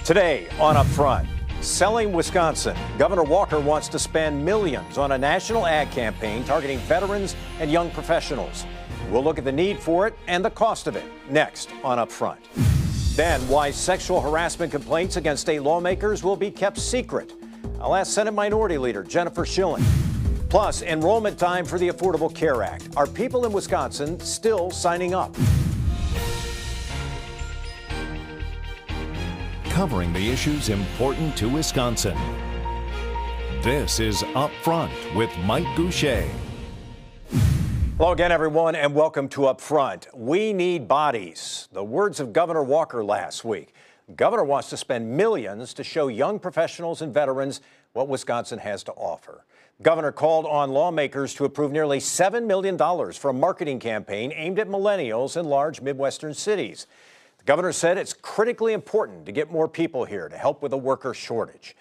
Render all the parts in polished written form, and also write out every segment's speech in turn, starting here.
Today on Upfront, selling Wisconsin. Governor Walker wants to spend millions on a national ad campaign targeting veterans and young professionals. We'll look at the need for it and the cost of it next on Upfront. Then, why sexual harassment complaints against state lawmakers will be kept secret. I'll ask Senate Minority Leader Jennifer Schilling. Plus, enrollment time for the Affordable Care Act. Are people in Wisconsin still signing up? Covering the issues important to Wisconsin. This is Upfront with Mike Goucher. Hello again, everyone, and welcome to Upfront. We need bodies. The words of Governor Walker last week. The governor wants to spend millions to show young professionals and veterans what Wisconsin has to offer. The governor called on lawmakers to approve nearly $7 million for a marketing campaign aimed at millennials in large Midwestern cities. The governor said it's critically important to get more people here to help with a worker shortage.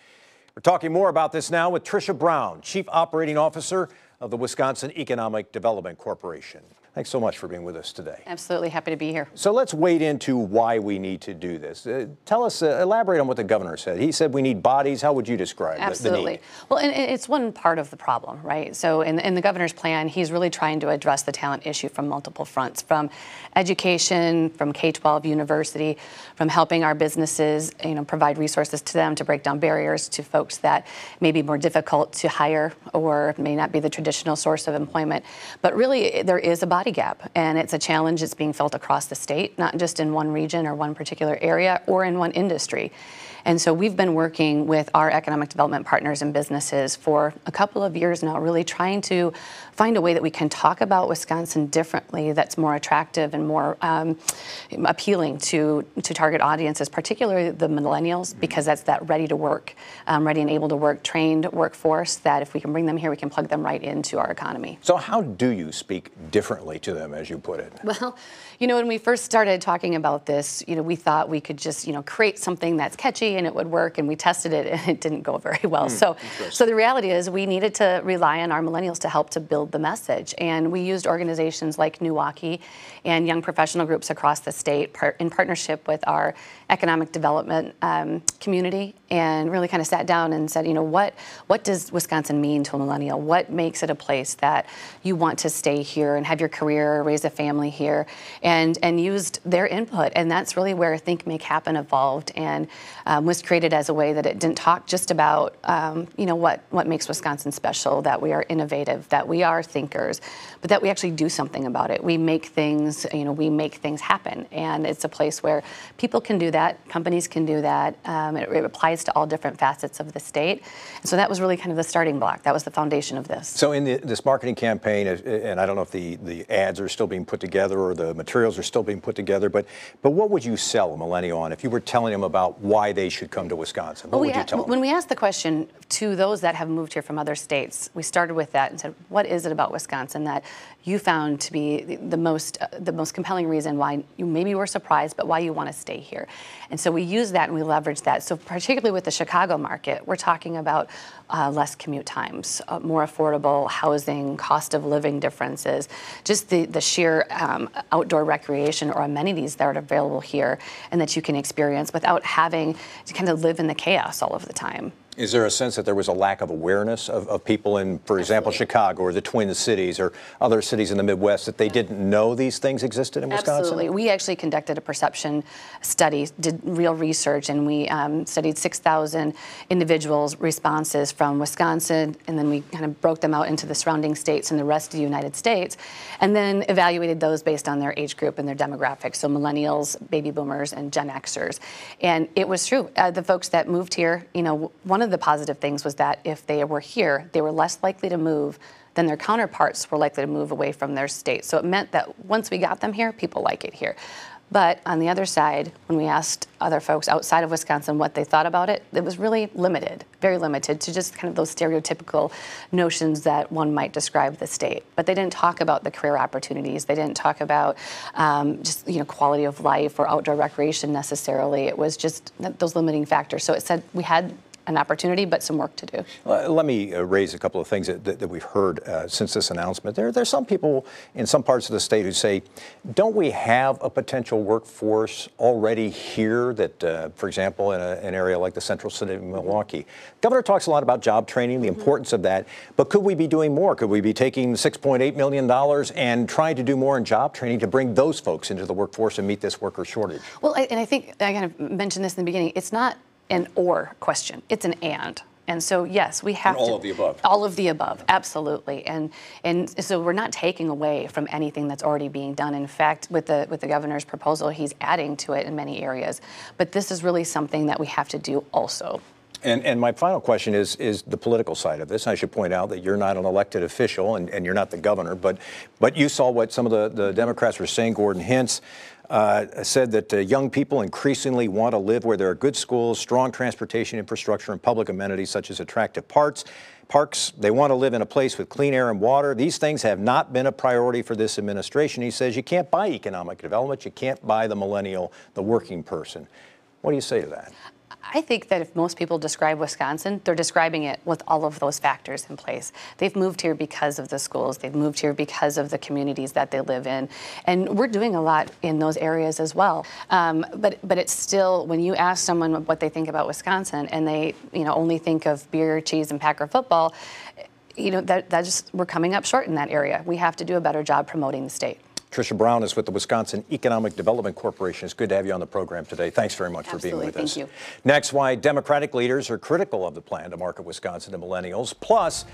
We're talking more about this now with Tricia Brown, Chief Operating Officer of the Wisconsin Economic Development Corporation. Thanks so much for being with us today. Absolutely happy to be here. So let's wade into why we need to do this. Tell us, elaborate on what the governor said. He said we need bodies. How would you describe the need? Well, and it's one part of the problem, right? So in the governor's plan, he's really trying to address the talent issue from multiple fronts, from education, from K-12 university, from helping our businesses, provide resources to them to break down barriers to folks that may be more difficult to hire or may not be the traditional source of employment. But really, there is a body gap, and it's a challenge that's being felt across the state, not just in one region or one particular area or in one industry. And so we've been working with our economic development partners and businesses for a couple of years now, really trying to find a way that we can talk about Wisconsin differently, that's more attractive and more appealing to target audiences, particularly the millennials, because that's that ready to work, ready and able to work, trained workforce, that if we can bring them here, we can plug them right into our economy. So how do you speak differently to them, as you put it? Well, when we first started talking about this, we thought we could just, create something that's catchy and it would work, and we tested it and it didn't go very well. So the reality is we needed to rely on our millennials to help to build the message. And we used organizations like Milwaukee and young professional groups across the state in partnership with our economic development community, and really kind of sat down and said, what does Wisconsin mean to a millennial? What makes it a place that you want to stay here and have your career, raise a family here, and used their input. And that's really where Think, Make, Happen evolved, and was created as a way that it didn't talk just about, what makes Wisconsin special, that we are innovative, that we are thinkers, but that we actually do something about it. We make things, we make things happen. And it's a place where people can do that, companies can do that. It applies to all different facets of the state. And so that was really kind of the starting block. That was the foundation of this. So in this marketing campaign, and I don't know if the ads are still being put together or the materials are still being put together, but what would you sell a millennial on if you were telling them about why they should come to Wisconsin? What would you tell them? When we asked the question to those that have moved here from other states, we started with that and said, what is it about Wisconsin that you found to be the most compelling reason why you maybe were surprised, but why you want to stay here? And so we use that and we leverage that. So particularly with the Chicago market, we're talking about less commute times, more affordable housing, cost of living differences, just the sheer outdoor recreation or amenities that are available here and that you can experience without having to kind of live in the chaos all of the time. Is there a sense that there was a lack of awareness of people in, for example, Chicago or the Twin Cities or other cities in the Midwest, that they didn't know these things existed in Wisconsin? Absolutely. We actually conducted a perception study, did real research, and we studied 6,000 individuals' responses from Wisconsin, and then we kind of broke them out into the surrounding states and the rest of the United States, and then evaluated those based on their age group and their demographics, so millennials, baby boomers, and Gen Xers. And it was true. The folks that moved here, one of the positive things was that if they were here, they were less likely to move than their counterparts were likely to move away from their state. So it meant that once we got them here, people like it here. But on the other side, when we asked other folks outside of Wisconsin what they thought about it, it was really limited, very limited to just kind of those stereotypical notions that one might describe the state. But they didn't talk about the career opportunities. They didn't talk about just quality of life or outdoor recreation necessarily. It was just those limiting factors. So it said we had an opportunity, but some work to do. Let me raise a couple of things that we've heard since this announcement. There's some people in some parts of the state who say, don't we have a potential workforce already here that, for example, in an area like the central city of Milwaukee? Governor talks a lot about job training, the importance of that, but could we be doing more? Could we be taking $6.8 million and trying to do more in job training to bring those folks into the workforce and meet this worker shortage? Well, and I think I kind of mentioned this in the beginning. It's not an or question, it's an and. And so, yes, we have all of the above. All of the above, absolutely. And so we're not taking away from anything that's already being done. In fact, with the governor's proposal, he's adding to it in many areas. But this is really something that we have to do also. And my final question is the political side of this. I should point out that you're not an elected official and you're not the governor, but you saw what some of the Democrats were saying. Gordon Hintz said that young people increasingly want to live where there are good schools, strong transportation infrastructure, and public amenities such as attractive parks. They want to live in a place with clean air and water. These things have not been a priority for this administration. He says you can't buy economic development. You can't buy the millennial, the working person. What do you say to that? I think that if most people describe Wisconsin, they're describing it with all of those factors in place. They've moved here because of the schools. They've moved here because of the communities that they live in. And we're doing a lot in those areas as well. But it's still, when you ask someone what they think about Wisconsin and they only think of beer, cheese, and Packer football, we're coming up short in that area. We have to do a better job promoting the state. Tricia Brown is with the Wisconsin Economic Development Corporation. It's good to have you on the program today. Thanks very much for being with us. Thank you. Next, why Democratic leaders are critical of the plan to market Wisconsin to millennials. Plus,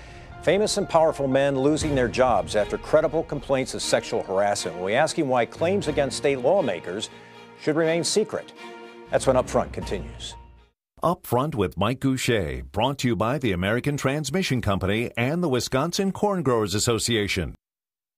famous and powerful men losing their jobs after credible complaints of sexual harassment. We ask him why claims against state lawmakers should remain secret. That's when Up Front continues. Up Front with Mike Goucher, brought to you by the American Transmission Company and the Wisconsin Corn Growers Association.